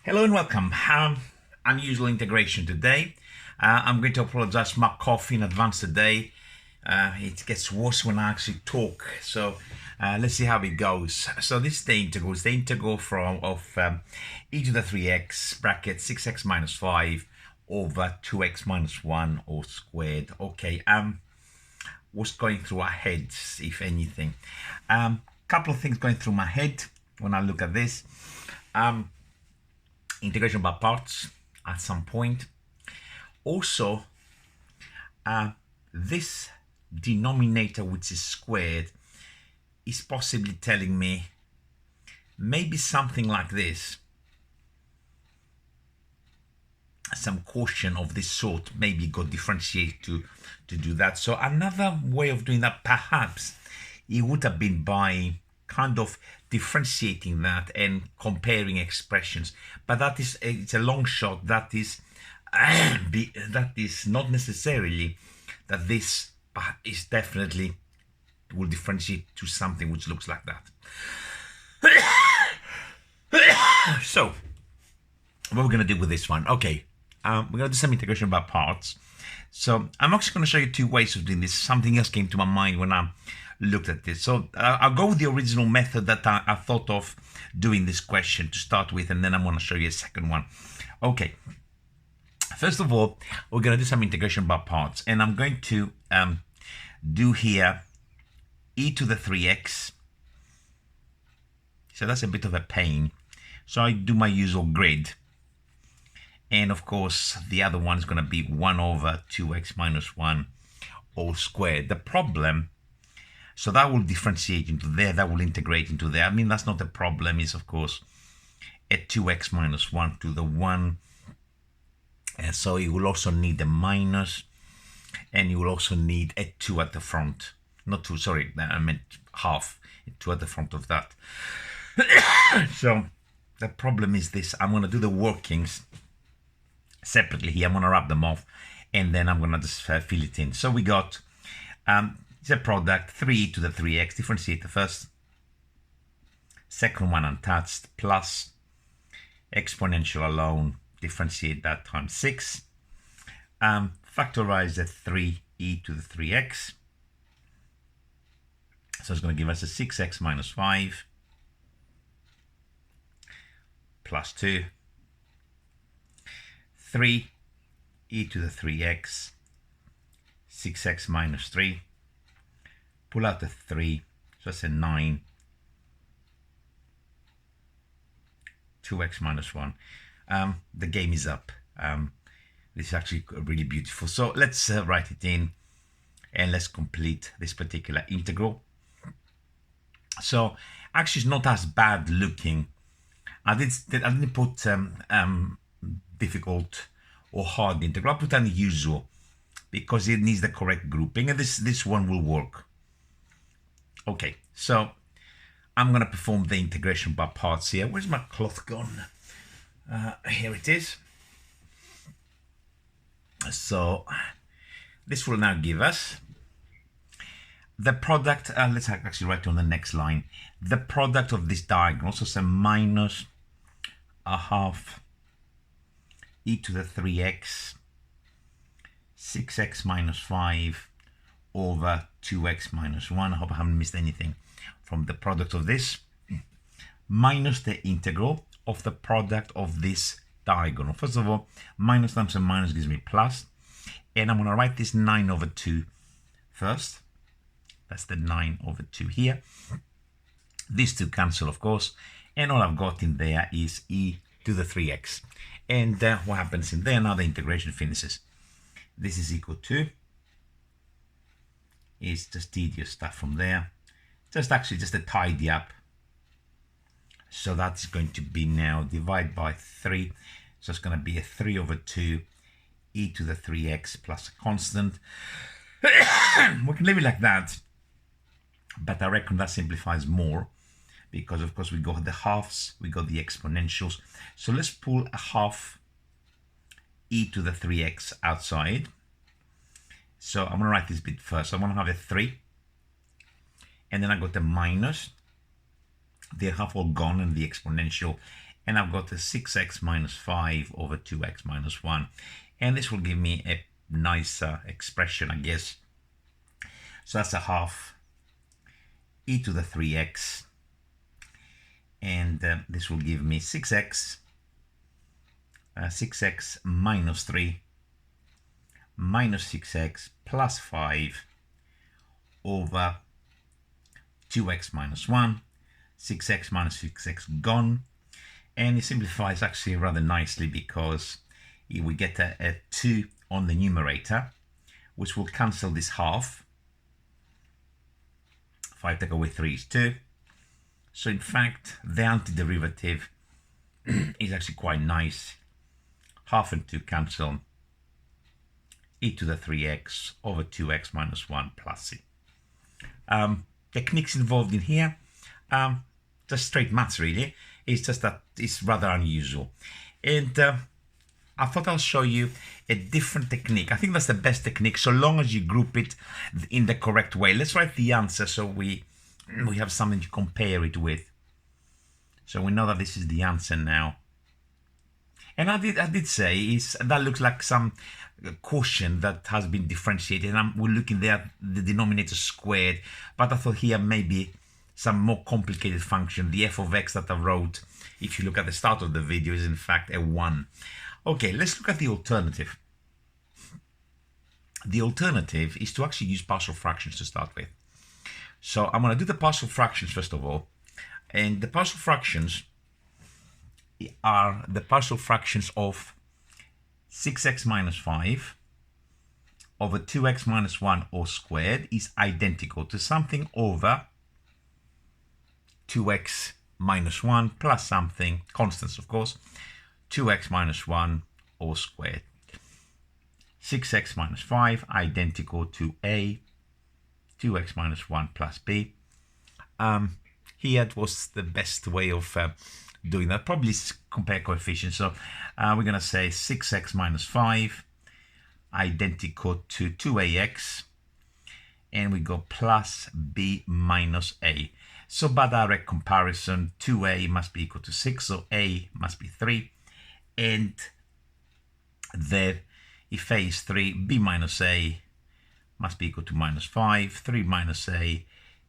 Hello and welcome. Unusual integration today. I'm going to apologize for my cough in advance today. It gets worse when I actually talk. So let's see how it goes. So this is the integral. It's the integral of e to the 3x bracket 6x minus 5 over 2x minus 1 all squared. Okay. What's going through our heads, if anything? Couple of things going through my head when I look at this. Integration by parts at some point. Also, this denominator, which is squared, is possibly telling me maybe something like this. Some quotient of this sort maybe got differentiated to do that. So another way of doing that, perhaps, it would have been by kind of differentiating that and comparing expressions, but it's a long shot. That is not necessarily that this is definitely will differentiate to something which looks like that. So what we're going to do with this one, okay, we're going to do some integration by parts. So I'm actually going to show you two ways of doing this. Something else came to my mind when I looked at this. So I'll go with the original method that I thought of doing this question to start with, and then I'm going to show you a second one. Okay. First of all, we're going to do some integration by parts, and I'm going to do here e to the 3x. So that's a bit of a pain. So I do my usual grid. And of course, the other one is going to be 1 over 2x minus 1 all squared. The problem, so that will differentiate into there, that will integrate into there. I mean, that's not the problem, is of course a 2x minus 1 to the 1. And so you will also need a minus, and you will also need a 2 at the front. Not 2, sorry, I meant half, 2 at the front of that. So the problem is this, I'm going to do the workings separately here. I'm going to wrap them off, and then I'm going to just fill it in. So we got it's a product, 3 to the 3x, differentiate the first, second one untouched, plus exponential alone, differentiate that times 6, factorize the 3e to the 3x, so it's going to give us a 6x minus 5 plus 2, 3e to the 3x, 6x minus 3, pull out the 3, so that's a 9, 2x minus 1. The game is up. This is actually really beautiful. So let's write it in, and let's complete this particular integral. So actually it's not as bad looking. I didn't put difficult or hard integral. I put unusual because it needs the correct grouping, and this one will work. Okay, so I'm going to perform the integration by parts here. Where's my cloth gone? Here it is. So this will now give us the product. Let's actually write on the next line. The product of this diagonal, so say minus a half e to the 3x, 6x minus 5 over 2x minus 1. I hope I haven't missed anything from the product of this, minus the integral of the product of this diagonal. First of all, minus times a minus gives me plus, and I'm going to write this 9 over 2 first. That's the 9 over 2 here. These two cancel, of course, and all I've got in there is e to the 3x. And what happens in there now? The integration finishes. This is equal to, it's just tedious stuff from there. Just a tidy up. So that's going to be now divide by 3. So it's going to be a 3 over 2 e to the 3x plus a constant. We can leave it like that, but I reckon that simplifies more, because of course we got the halves, we got the exponentials. So let's pull a half e to the 3x outside. So I'm going to write this bit first. I'm going to have a 3, and then I got the minus, the half all gone, and the exponential, and I've got a 6x minus 5 over 2x minus 1. And this will give me a nicer expression, I guess. So that's a half e to the 3x. And this will give me 6x minus 3 minus 6x plus 5 over 2x minus 1. 6x minus 6x gone. And it simplifies actually rather nicely because we get a 2 on the numerator, which will cancel this half. 5 take away 3 is 2. So in fact, the antiderivative is actually quite nice. Half and 2 cancel. E to the 3x over 2x minus 1 plus c. Techniques involved in here, just straight maths really. It's just that it's rather unusual. And I thought I'll show you a different technique. I think that's the best technique, so long as you group it in the correct way. Let's write the answer so we have something to compare it with. So we know that this is the answer now. And I did say that looks like some quotient that has been differentiated, and we're looking there at the denominator squared, but I thought here maybe some more complicated function. The f of x that I wrote, if you look at the start of the video, is in fact a 1. Okay, let's look at the alternative. The alternative is to actually use partial fractions to start with. So I'm going to do the partial fractions first of all, and the partial fractions are the partial fractions of 6x minus 5 over 2x minus 1 all squared is identical to something over 2x minus 1 plus something, constants of course, 2x minus 1 all squared. 6x minus 5 identical to a 2x minus 1 plus b. Here it was the best way of doing that, probably compare coefficients. So we're going to say 6x minus 5 identical to 2ax, and we go plus b minus a. So by direct comparison, 2a must be equal to 6, so a must be 3, and there, if a is 3, b minus a must be equal to minus 5. 3 minus a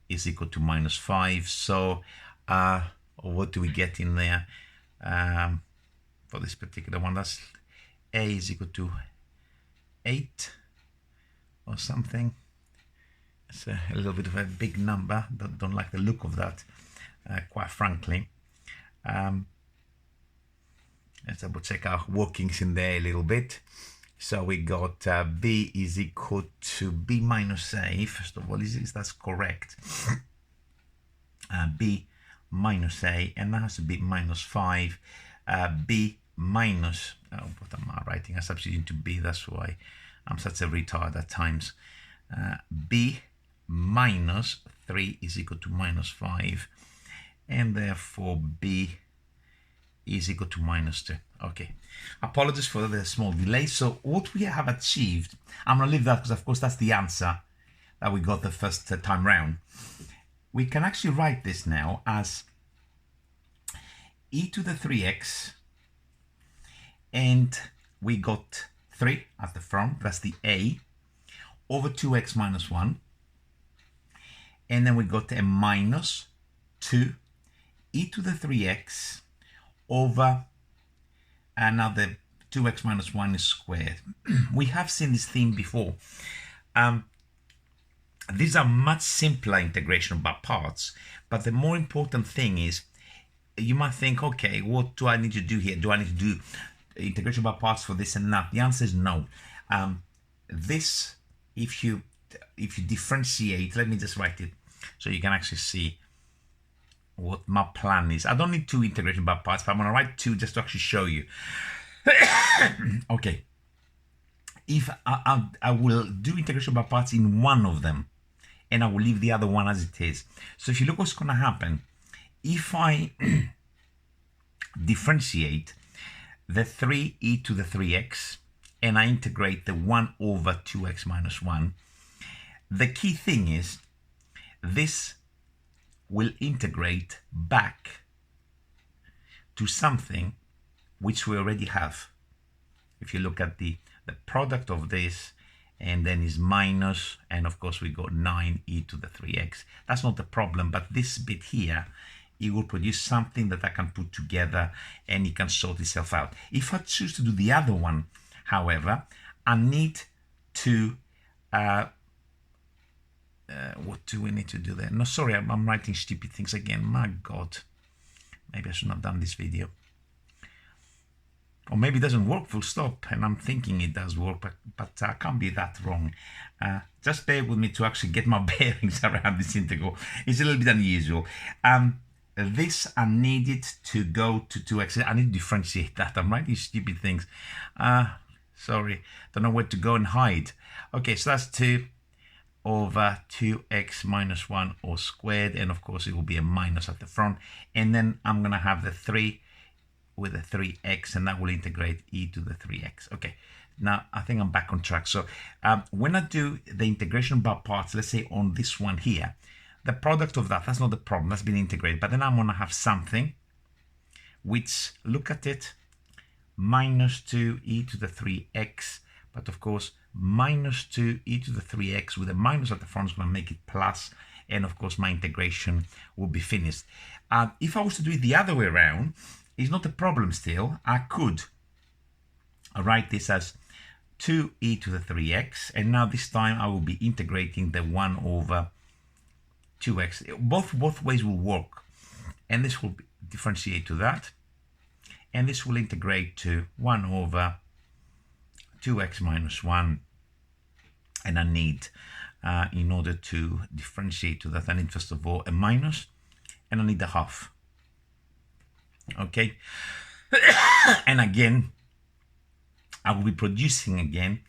is equal to minus 5. So what do we get in there for this particular one? That's a is equal to 8 or something. It's a little bit of a big number. Don't like the look of that, quite frankly. Let's double check our workings in there a little bit. So we got b is equal to b minus a. First of all, is that's correct? B minus a, and that has to be minus 5. B minus, what am I writing? I substitute into b, that's why I'm such a retard at times. B minus 3 is equal to minus 5, and therefore b is equal to minus 2. Okay, apologies for the small delay. So what we have achieved, I'm going to leave that because of course that's the answer that we got the first time round. We can actually write this now as e to the 3x, and we got 3 at the front, that's the a, over 2x minus 1, and then we got a minus 2 e to the 3x over, and now the 2x minus 1 is squared. We have seen this theme before. These are much simpler integration by parts, but the more important thing is, you might think, okay, what do I need to do here? Do I need to do integration by parts for this and that? The answer is no. This, if you differentiate, let me just write it so you can actually see what my plan is. I don't need 2 integration by parts, but I'm going to write 2 just to actually show you. Okay. If I will do integration by parts in one of them, and I will leave the other one as it is. So if you look what's going to happen, if I differentiate the 3e to the 3x, and I integrate the 1 over 2x minus 1, the key thing is this will integrate back to something which we already have. If you look at the product of this, and then is minus, and of course we got 9e to the 3x. That's not the problem, but this bit here, it will produce something that I can put together and it can sort itself out. If I choose to do the other one, however, I need to, what do we need to do there? No, sorry, I'm writing stupid things again. My God, maybe I shouldn't have done this video. Or maybe it doesn't work full stop, and I'm thinking it does work, but I can't be that wrong. Just bear with me to actually get my bearings around this integral. It's a little bit unusual. This I needed to go to 2x. I need to differentiate that. I'm writing stupid things. Sorry, don't know where to go and hide. Okay, so that's 2 over 2x minus 1 all squared, and of course it will be a minus at the front. And then I'm going to have the 3 with a 3x, and that will integrate e to the 3x. Okay, now I think I'm back on track. So when I do the integration by parts, let's say on this one here, the product of that's not the problem, that's been integrated, but then I'm going to have something which, look at it, minus 2e to the 3x, but of course minus 2e to the 3x with a minus at the front is going to make it plus, and of course my integration will be finished. If I was to do it the other way around, it's not a problem still. I could write this as 2e to the 3x, and now this time I will be integrating the 1 over 2x. Both ways will work, and this will differentiate to that, and this will integrate to 1 over 2x minus 1, and I need, in order to differentiate to that, I need first of all a minus, and I need a half. Okay, and again I will be producing again,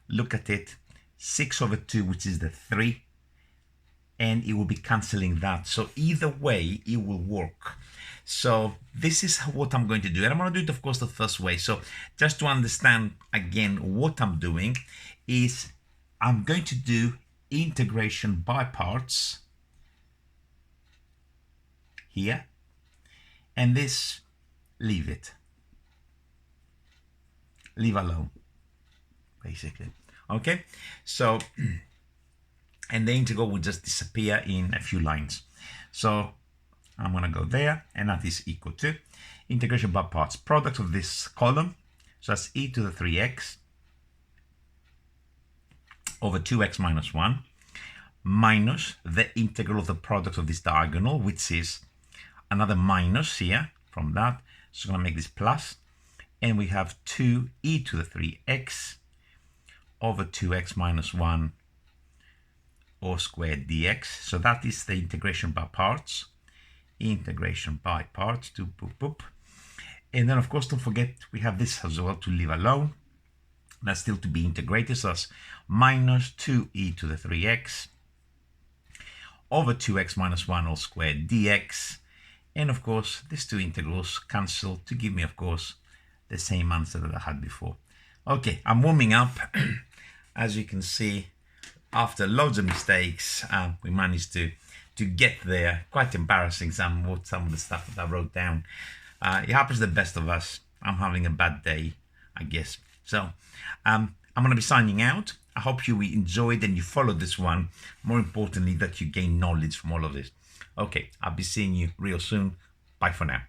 look at it, 6 over 2, which is the 3, and it will be cancelling that. So either way it will work. So this is what I'm going to do, and I'm going to do it of course the first way. So just to understand again what I'm doing is I'm going to do integration by parts here, and this, leave it. Leave alone, basically. Okay, so, and the integral will just disappear in a few lines. So I'm going to go there, and that is equal to integration by parts, product of this column, so that's e to the 3x over 2x minus 1, minus the integral of the product of this diagonal, which is another minus here from that, so I'm going to make this plus, and we have 2e to the 3x over 2x minus 1 all squared dx. So that is the integration by parts. Integration by parts, to boop boop. And then of course don't forget we have this as well to leave alone. That's still to be integrated, so that's minus 2e to the 3x over 2x minus 1 all squared dx. And of course, these two integrals cancel to give me, of course, the same answer that I had before. Okay, I'm warming up. As you can see, after loads of mistakes, we managed to get there. Quite embarrassing, some of the stuff that I wrote down. It happens to the best of us. I'm having a bad day, I guess. So I'm going to be signing out. I hope you enjoyed and you followed this one. More importantly, that you gain knowledge from all of this. Okay, I'll be seeing you real soon. Bye for now.